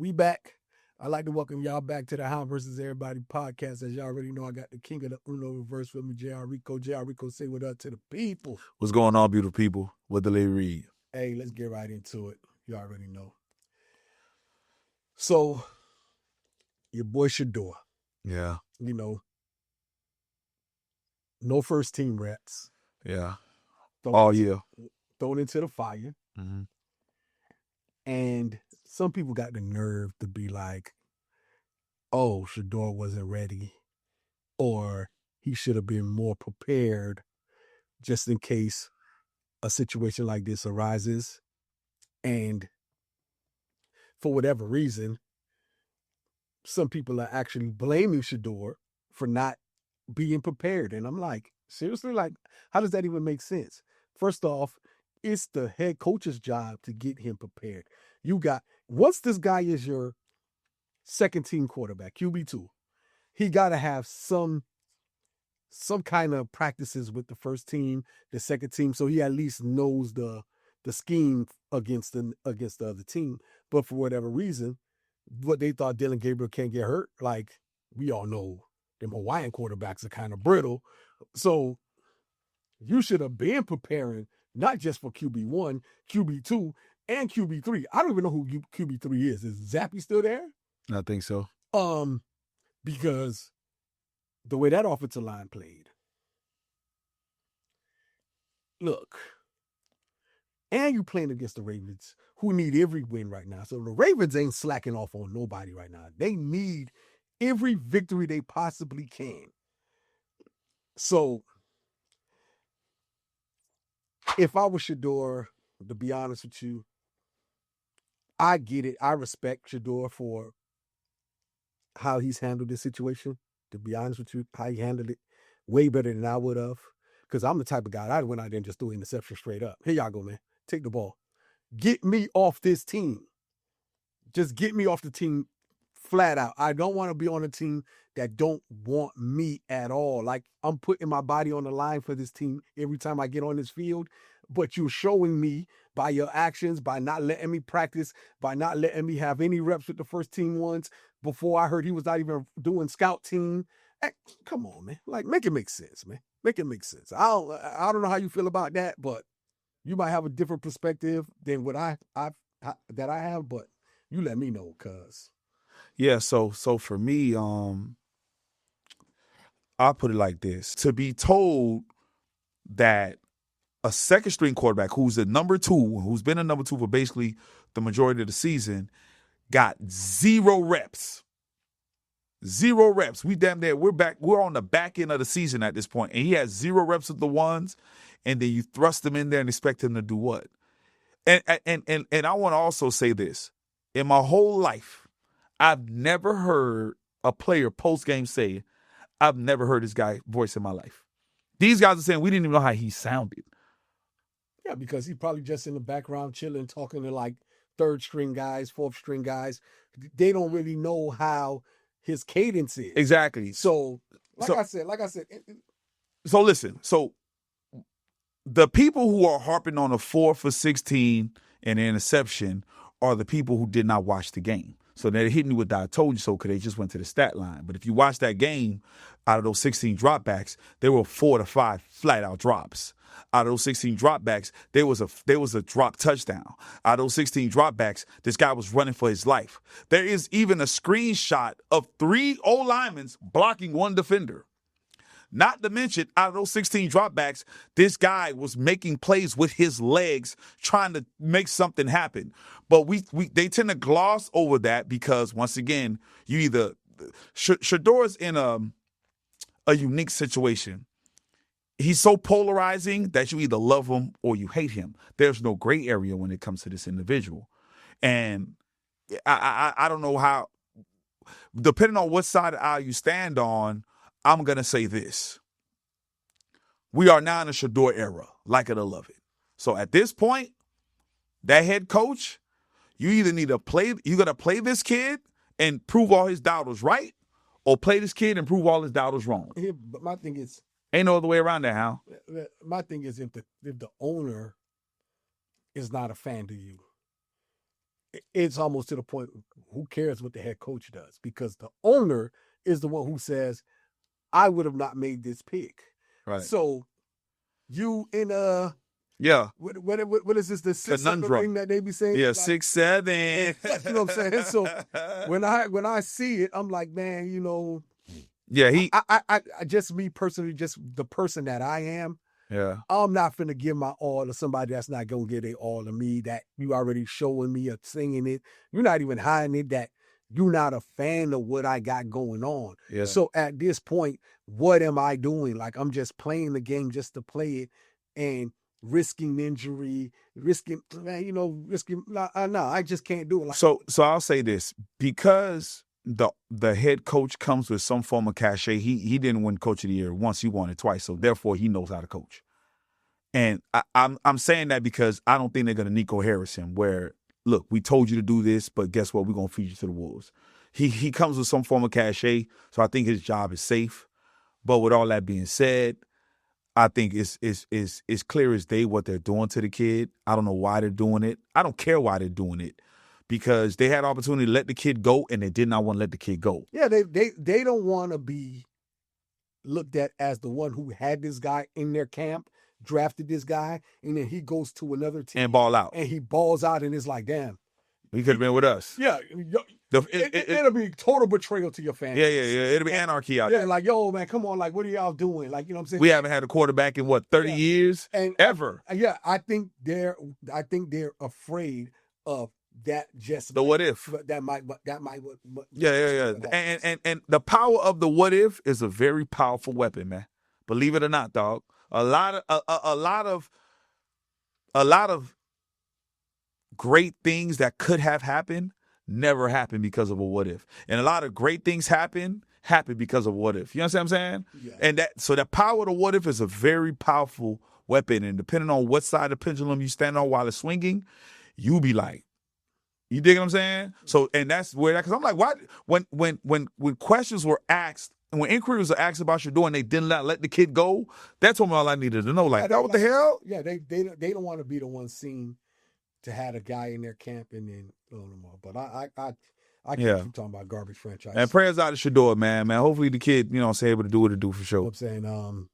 We back. I'd like to welcome y'all back to the Hound versus Everybody podcast. As y'all already know, I got the king of the Uno reverse with me, JR Rico. JR Rico, say what up to the people. What's going on, beautiful people? What the lady read? Hey, let's get right into it. You already know. So, your boy Shedeur, Yeah, you know, no first team reps. yeah. Thrown, All year. thrown into the fire. Mm-hmm. And some people got the nerve to be like, oh, Shedeur wasn't ready, or he should have been more prepared just in case a situation like this arises. And for whatever reason, some people are actually blaming Shedeur for not being prepared. And I'm like, seriously? Like, how does that even make sense? First off, it's the head coach's job to get him prepared. Once this guy is your second team quarterback, QB2, he got to have some kind of practices with the first team, the second team, so he at least knows the scheme against the other team. But for whatever reason, what they thought Dylan Gabriel can't get hurt, like we all know, them Hawaiian quarterbacks are kind of brittle. So you should have been preparing not just for QB1, QB2, and QB3. I don't even know who QB3 is. Is Zappy still there? I think so. Because the way that offensive line played. Look, and you playing against the Ravens, who need every win right now. So the Ravens ain't slacking off on nobody right now. They need every victory they possibly can. So if I was Shedeur, to be honest with you, I get it. I respect Shedeur for how he's handled this situation. To be honest with you, how he handled it way better than I would have. Because I'm the type of guy, I went out there and just threw an interception straight up. Here y'all go, man. Take the ball. Get me off this team. Just get me off the team flat out. I don't want to be on a team that don't want me at all. Like, I'm putting my body on the line for this team every time I get on this field. But you're showing me by your actions, by not letting me practice, by not letting me have any reps with the first team once. Before I heard he was not even doing scout team. Hey, come on, man. Like, make it make sense, man. Make it make sense. I don't know how you feel about that, but you might have a different perspective than what I have, but you let me know, cuz. Yeah, so for me, I'll put it like this. To be told that a second string quarterback who's a number two, who's been a number two for basically the majority of the season, got 0 reps. 0 reps. We damn near, we're on the back end of the season at this point, and he has 0 reps with the ones, and then you thrust him in there and expect him to do what? And I want to also say this. In my whole life, I've never heard a player post-game say, I've never heard this guy voice in my life. These guys are saying we didn't even know how he sounded. Yeah, because he's probably just in the background chilling, talking to like third string guys, fourth string guys. They don't really know how his cadence is. Exactly. So, like I said. So listen. So the people who are harping on a 4 for 16 and an interception are the people who did not watch the game. So they're hitting you with that I told you so because they just went to the stat line. But if you watch that game, out of those 16 dropbacks, there were 4 to 5 flat out drops. Out of those 16 dropbacks, there was a drop touchdown. Out of those 16 dropbacks, this guy was running for his life. There is even a screenshot of 3 O-linemen blocking 1 defender. Not to mention, out of those 16 dropbacks, this guy was making plays with his legs, trying to make something happen. But they tend to gloss over that because, once again, you either Shedeur's in a unique situation. He's so polarizing that you either love him or you hate him. There's no gray area when it comes to this individual. And I don't know how, depending on what side of the aisle you stand on, I'm going to say this. We are now in a Shedeur era, like it or love it. So at this point, that head coach, you either need to you got to play this kid and prove all his doubters right, or play this kid and prove all his doubters wrong. Yeah, but my thing is, ain't no other way around that, Hal. My thing is, if the owner is not a fan to you, it's almost to the point, who cares what the head coach does? Because the owner is the one who says, I would have not made this pick. Right. So you in yeah. What is this? The 6-7 Conundrum. thing that they be saying? Yeah, like, 6-7. You know what I'm saying? So when I see it, I'm like, man, you know, yeah, I just me personally, just the person that I am. Yeah. I'm not finna give my all to somebody that's not gonna give their all to me, that you already showing me or singing it. You're not even hiding it, that you're not a fan of what I got going on. Yeah. So at this point, what am I doing? Like, I'm just playing the game just to play it and risking injury, risking, no, I just can't do it. Like, so I'll say this, because the head coach comes with some form of cachet. He didn't win Coach of the Year once, he won it twice, so therefore he knows how to coach. And I'm saying that because I don't think they're gonna Nico Harris him, where, look, we told you to do this, but guess what? We're gonna feed you to the wolves. He comes with some form of cachet, so I think his job is safe. But with all that being said, I think it's clear as day what they're doing to the kid. I don't know why they're doing it. I don't care why they're doing it, because they had opportunity to let the kid go, and they did not want to let the kid go. Yeah, they don't want to be looked at as the one who had this guy in their camp, drafted this guy, and then he goes to another team and ball out, and he balls out, and it's like, damn, he could have been with us. Yeah, it'll be total betrayal to your fans. Yeah. It'll be anarchy out there. Yeah, like, yo, man, come on, like, what are y'all doing? Like, you know what I'm saying? We haven't had a quarterback in 30 years, and ever. I think they're afraid of that. Just the what if that might. Yeah. And the power of the what if is a very powerful weapon, man. Believe it or not, dog. A lot of great things that could have happened never happened because of a what if. And a lot of great things happened because of what if. You understand what I'm saying? Yeah. And so the power of the what if is a very powerful weapon. And depending on what side of the pendulum you stand on while it's swinging, you be like, you dig what I'm saying? So, and that's where because I'm like, why when questions were asked, and when inquiries were asked about Shedeur and they did not let the kid go, that told me all I needed to know. Like, what the hell? Yeah, they don't want to be the one seen to have a guy in their camp and then throw them off. But I can't keep talking about garbage franchise. And prayers out to Shedeur, man. Hopefully the kid, say able to do what it do for sure. I'm saying,